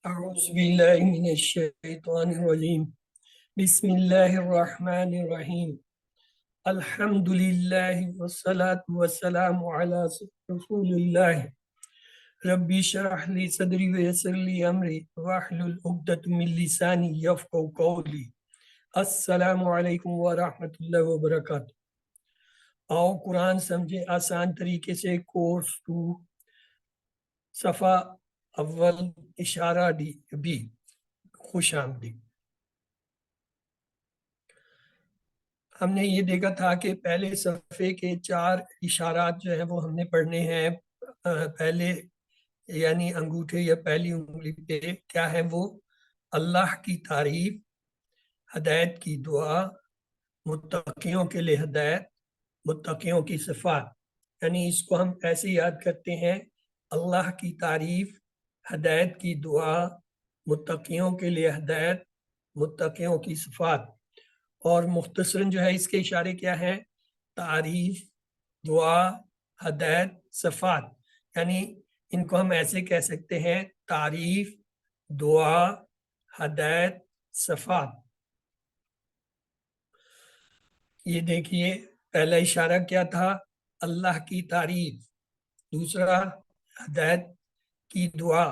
أعوذ بالله من الشيطان الرجيم بسم الله الرحمن الرحيم الحمد لله والصلاة والسلام على رسول الله ربي اشرح لي صدري ويسر لي أمري واحلل عقدة من لساني يفقهوا قولي السلام علیکم ورحمۃ اللہ وبرکاتہ۔ آؤ قرآن سمجھے آسان طریقے سے کورس 2 صفحہ اول اشارہ بی۔ خوش آمدید۔ ہم نے یہ دیکھا تھا کہ پہلے صفحے کے 4 اشارات جو ہیں وہ ہم نے پڑھنے ہیں۔ پہلے یعنی انگوٹھے یا پہلی انگلی پہ کیا ہے وہ؟ اللہ کی تعریف، ہدایت کی دعا، متقیوں کے لیے ہدایت، متقیوں کی صفات۔ یعنی اس کو ہم ایسے یاد کرتے ہیں: اللہ کی تعریف، ہدایت کی دعا، متقیوں کے لیے ہدایت، متقیوں کی صفات۔ اور مختصراً جو ہے اس کے اشارے کیا ہیں؟ تعریف، دعا، ہدایت، صفات۔ یعنی ان کو ہم ایسے کہہ سکتے ہیں: تعریف، دعا، ہدایت، صفات۔ یہ دیکھیے پہلا اشارہ کیا تھا؟ اللہ کی تعریف، دوسرا ہدایت کی دعا،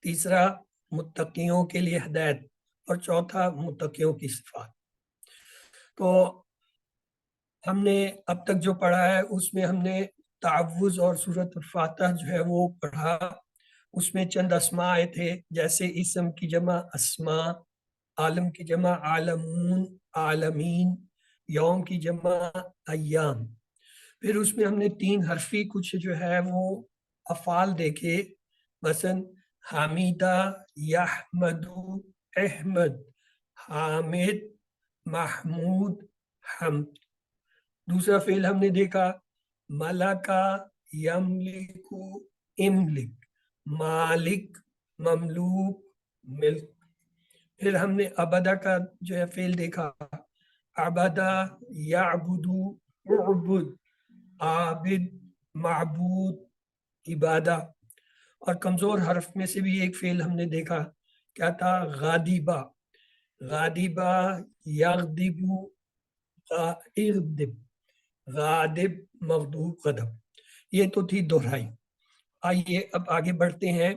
تیسرا متقیوں کے لیے ہدایت، اور چوتھا متقیوں کی صفات۔ تو ہم نے اب تک جو پڑھا ہے اس میں ہم نے تعوذ اور سورۃ الفاتح جو ہے وہ پڑھا۔ اس میں چند اسماء آئے تھے، جیسے اسم کی جمع اسماء، عالم کی جمع عالمون، عالمین، یوم کی جمع ایام۔ پھر اس میں ہم نے 3 حرفی کچھ جو ہے وہ افعال دیکھے، مثلا حمیدہ، یحمدو، احمد، حامد، محمود، حمد۔ دوسرا فعل ہم نے دیکھا ملکہ، یملکو، املک، مالک، مملوک، ملک۔ پھر ہم نے عبدہ کا جو ہے فعل دیکھا، عبدہ، یعبدو، اعبد، عابد، معبود، عبادہ۔ اور کمزور حرف میں سے بھی ایک فعل ہم نے دیکھا، کیا تھا؟ غادبہ، غادبہ، یغدبو، اغدب، غادب، مغضوب، غضب۔ یہ تو تھی دہرائی۔ آئیے اب آگے بڑھتے ہیں۔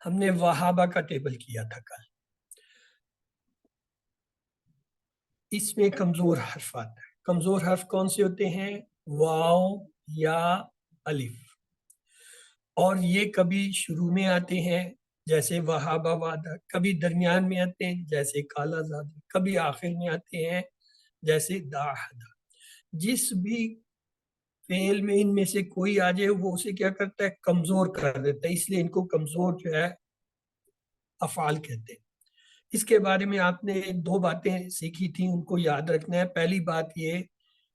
ہم نے وہابہ کا ٹیبل کیا تھا کل۔ اس میں کمزور حرف آتا ہے۔ کمزور حرف کون سے ہوتے ہیں؟ واو، یا، الف۔ اور یہ کبھی شروع میں آتے ہیں جیسے وہابہ وعدہ، کبھی درمیان میں آتے ہیں جیسے کالا زادہ، کبھی آخر میں آتے ہیں جیسے داحدہ۔ جس بھی فعل میں ان میں سے کوئی آ جائے وہ اسے کیا کرتا ہے؟ کمزور کر دیتا ہے، اس لیے ان کو کمزور جو ہے افعال کہتے ہیں۔ اس کے بارے میں آپ نے 2 باتیں سیکھی تھیں، ان کو یاد رکھنا ہے۔ پہلی بات یہ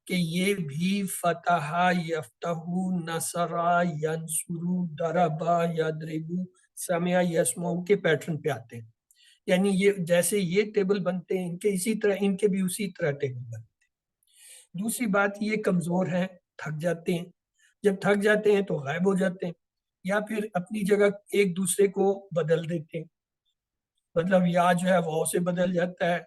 کہ یہ بھی فتح، یفتح، نصر، ینصر، ضرب، یضرب، سمع، یسمع کے پیٹرن پہ آتے ہیں۔ یعنی یہ جیسے یہ ٹیبل بنتے ہیں ان کے، اسی طرح ان کے بھی اسی طرح ٹیبل بنتے ہیں۔ دوسری بات یہ کمزور ہیں، تھک جاتے ہیں۔ جب تھک جاتے ہیں تو غائب ہو جاتے ہیں، یا پھر اپنی جگہ ایک دوسرے کو بدل دیتے ہیں۔ مطلب یا جو ہے واو سے بدل جاتا ہے،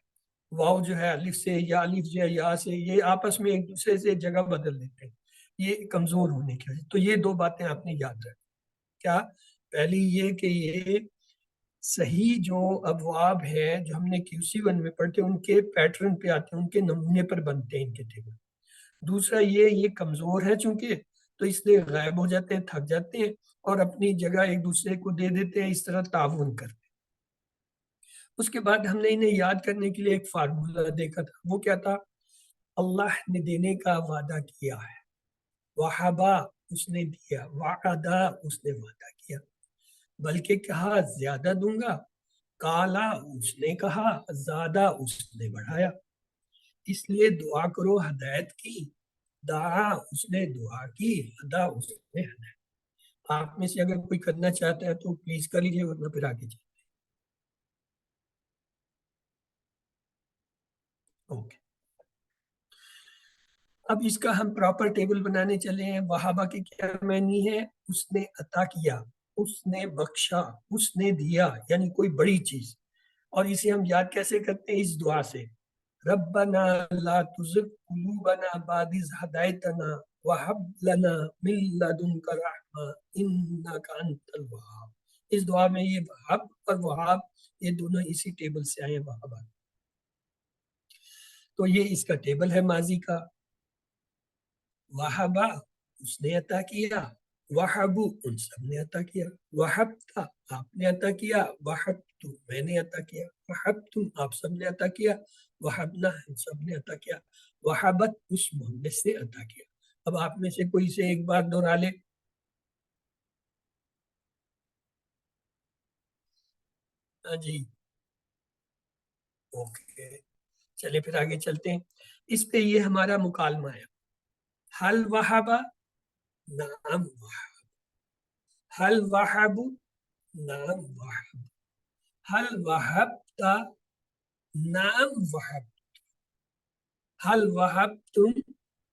واو جو ہے الف سے، یا الف جو ہے یا سے، یہ آپس میں ایک دوسرے سے جگہ بدل دیتے ہیں، یہ کمزور ہونے کی وجہ۔ تو یہ 2 باتیں آپ نے یاد رکھیں۔ کیا؟ پہلی یہ کہ یہ صحیح جو ابواب ہیں جو ہم نے QC1 میں پڑھتے ہیں ان کے پیٹرن پہ آتے ہیں، ان کے نمونے پر بنتے ہیں ان کے ٹیبل۔ دوسرا یہ کمزور ہے چونکہ، تو اس لیے غائب ہو جاتے ہیں، تھک جاتے ہیں، اور اپنی جگہ ایک دوسرے کو دے دیتے ہیں، اس طرح تعاون کرتے ہیں۔ اس کے بعد ہم نے انہیں یاد کرنے کے لیے ایک فارمولہ دیکھا تھا، وہ کیا تھا؟ اللہ نے دینے کا وعدہ کیا ہے، وہابا اس نے دیا، وعدہ اس نے وعدہ کیا، بلکہ کہا زیادہ دوں گا، کالا اس نے کہا، زیادہ اس نے بڑھایا۔ اس لیے دعا کرو ہدایت کی، دعا اس نے دعا کی، ہدا اس نے ہدایت۔ آپ میں سے اگر کوئی کرنا چاہتا ہے تو پلیز کر لیجیے، ورنہ پھر آگے جائیں۔ اوکے، اب اس کا ہم پراپر ٹیبل بنانے چلے ہیں۔ وہابہ کے کیا معنی ہے؟ اس نے عطا کیا، اس نے بخشا, اس نے دیا, یعنی کوئی بڑی چیز. اور اسے ہم یاد کیسے کرتے ہیں؟ اس دعا سے, ربنا لا تزغ قلوبنا بعد اذ ہدایتنا وہب لنا من لدنک رحمہ انک انت الوہاب. اس دعا میں یہ وہب اور وہاب یہ دونوں اسی ٹیبل سے آئے ہیں, وہابہ. تو یہ اس کا ٹیبل ہے ماضی کا. وہبا اس نے عطا کیا, وہبو ان سب نے عطا کیا, وہبتا آپ نے عطا کیا, وہبتو میں نے عطا کیا, وہبتم آپ سب نے عطا کیا, وہبنا ہم سب نے عطا کیا, وہبت اس محمد سے عطا کیا. اب آپ میں سے کوئی سے ایک بار دہرا لے. ہاں جی, اوکے, چلے پھر آگے چلتے ہیں. اس پہ یہ ہمارا مکالمہ ہے. حل وہبا, نعم وہب. حل وہب, نعم وہب. حل وہبتا, نعم وہب. حل وہبتم,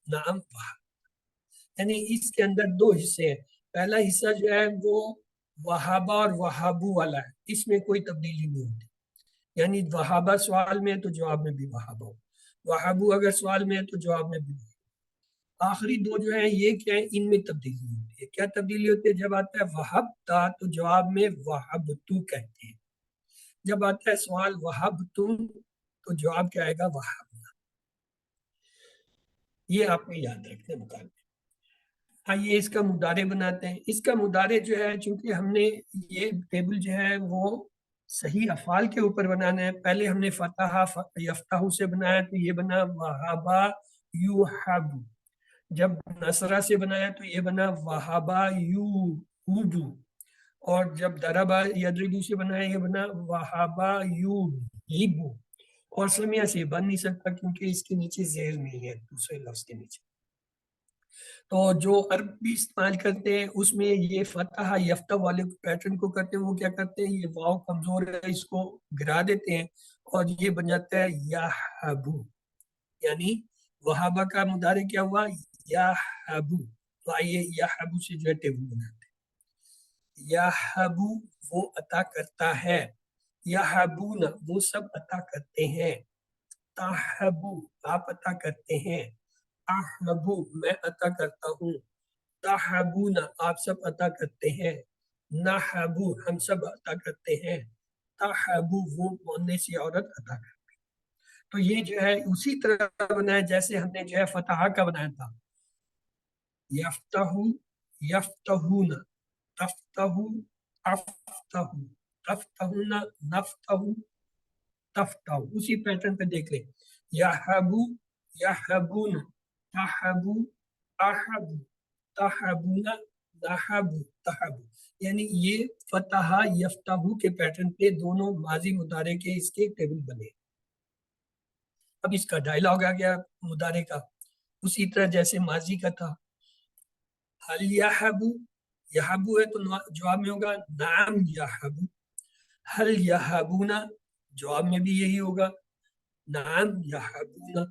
نعم وہب. یعنی اس کے اندر دو حصے ہیں. پہلا حصہ جو ہے وہ وہابا اور وہابو والا ہے, اس میں کوئی تبدیلی نہیں ہوتی. یعنی وہابا سوال میں ہے تو جواب میں بھی وہابا ہو, وہابو اگر سوال میں ہے تو جواب میں بھی. آخری دو جو ہیں یہ کیا ہے, ان میں تبدیلی ہوتی ہے. کیا تبدیلی ہوتی ہے؟ جب آتا ہے وہب تا تو جواب میں وہب تو کہتے ہیں. جب آتا ہے سوال وہب تم تو جواب کیا آئے گا؟ وہب. یہ آپ نے یاد رکھنا مقابلے. آئیے اس کا مضارع بناتے ہیں. اس کا مضارع جو ہے, چونکہ ہم نے یہ ٹیبل جو ہے وہ صحیح افعال کے اوپر بنانا ہے. پہلے ہم نے فتح یفتح سے بنایا تو یہ بنا وہابا یوحب. جب نصرہ سے بنایا تو یہ بنا وہابا یوحبو. اور جب دربا یدربو سے بنایا یہ بنا وہابا یوحبو. اور سمیہ سے بن نہیں سکتا کیونکہ اس کے نیچے زیر نہیں ہے دوسرے لفظ کے نیچے. تو جو عربی استعمال کرتے ہیں اس میں یہ فتح یفتح والے پیٹرن کو کرتے ہیں. وہ کیا کرتے ہیں, یہ واو کمزور ہے اس کو گرا دیتے ہیں اور یہ بن جاتا ہے یحبو. یعنی وہابہ کا مضارع کیا ہوا؟ یحبو. تو آئیے یحبو سے جو ہے ٹیبل بناتے ہیں. یحبو وہ عطا کرتا ہے, یحبون وہ سب عطا کرتے ہیں, تحبو آپ عطا کرتے ہیں, احبو میں عطا کرتا ہوں, تحبون آپ سب عطا کرتے ہیں, نحبو ہم سب عطا کرتے ہیں, تحبو وہ مؤنث عورت عطا کرتے ہیں. تو یہ جو ہے اسی طرح بنایا جیسے ہم نے جو ہے فتح کا بنایا تھا. یفتح یفتحون, تفتح افتح, تفتحون نفتح تفتح. اسی پیٹرن پہ دیکھ لیں. یحبو یحبون, تحبو احبو, تحبون نحبو تحبو. یعنی یہ فتح یفتح کے پیٹرن پہ دونوں ماضی مضارع کے اس کے ٹیبل بنے. اب اس کا ڈائلاگ آ گیا مضارع کا, اسی طرح جیسے ماضی کا تھا. حل یحبو, یحبو ہے تو جواب میں ہوگا نعم یحبو. حل یحبونا, جواب میں بھی یہی ہوگا نعم یحبونا.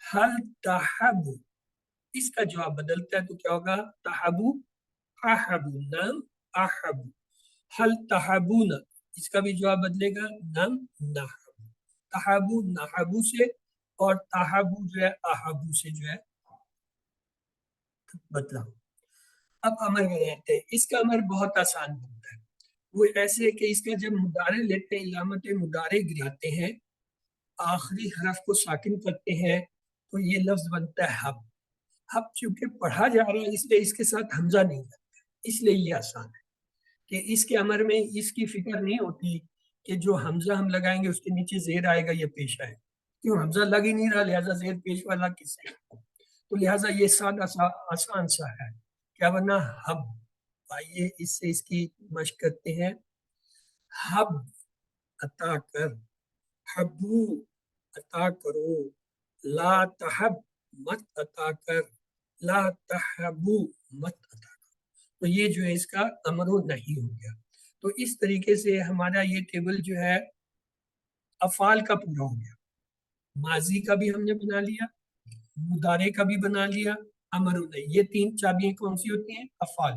حل تحبو, اس کا جواب بدلتا ہے تو کیا ہوگا؟ تحبو احبو, نعم احبو. حل تحبونا, اس کا بھی جواب بدلے گا نعم نحبو. تحبو نحبو سے اور تحبو جو ہے احبو سے جو ہے بدلا. اب امر میں رہتے ہیں. اس کا امر بہت آسان بنتا ہے. وہ ایسے کہ اس کا جب مضارع لیتے ہیں, علامت مضارع گراتے ہیں, آخری حرف کو ساکن کرتے ہیں تو یہ لفظ بنتا ہے حب. حب چونکہ پڑھا جا رہا ہے اس لیے اس کے ساتھ حمزہ نہیں لگتا, اس لیے یہ آسان ہے کہ اس کے امر میں اس کی فکر نہیں ہوتی کہ جو حمزہ ہم لگائیں گے اس کے نیچے زیر آئے گا یا پیش آئے گا. کیوں؟ حمزہ لگ ہی نہیں رہا, لہٰذا زیر پیش والا کس سے؟ تو لہٰذا یہ سادہ سا آسان سا ہے. کیا بنا؟ حب. آئیے اس سے اس کی مشق کرتے ہیں. حب عطا کر, حبو عطا کرو, لا تحب مت عطا کر, لا تحبو مت عطا کر. تو یہ جو ہے اس کا امر و نہیں ہو گیا. تو اس طریقے سے ہمارا یہ ٹیبل جو ہے افعال کا پورا ہو گیا. ماضی کا بھی ہم نے بنا لیا, مضارع کا بھی بنا لیا, امر و نہیں. یہ تین چابیاں کون سی ہوتی ہیں؟ افعال.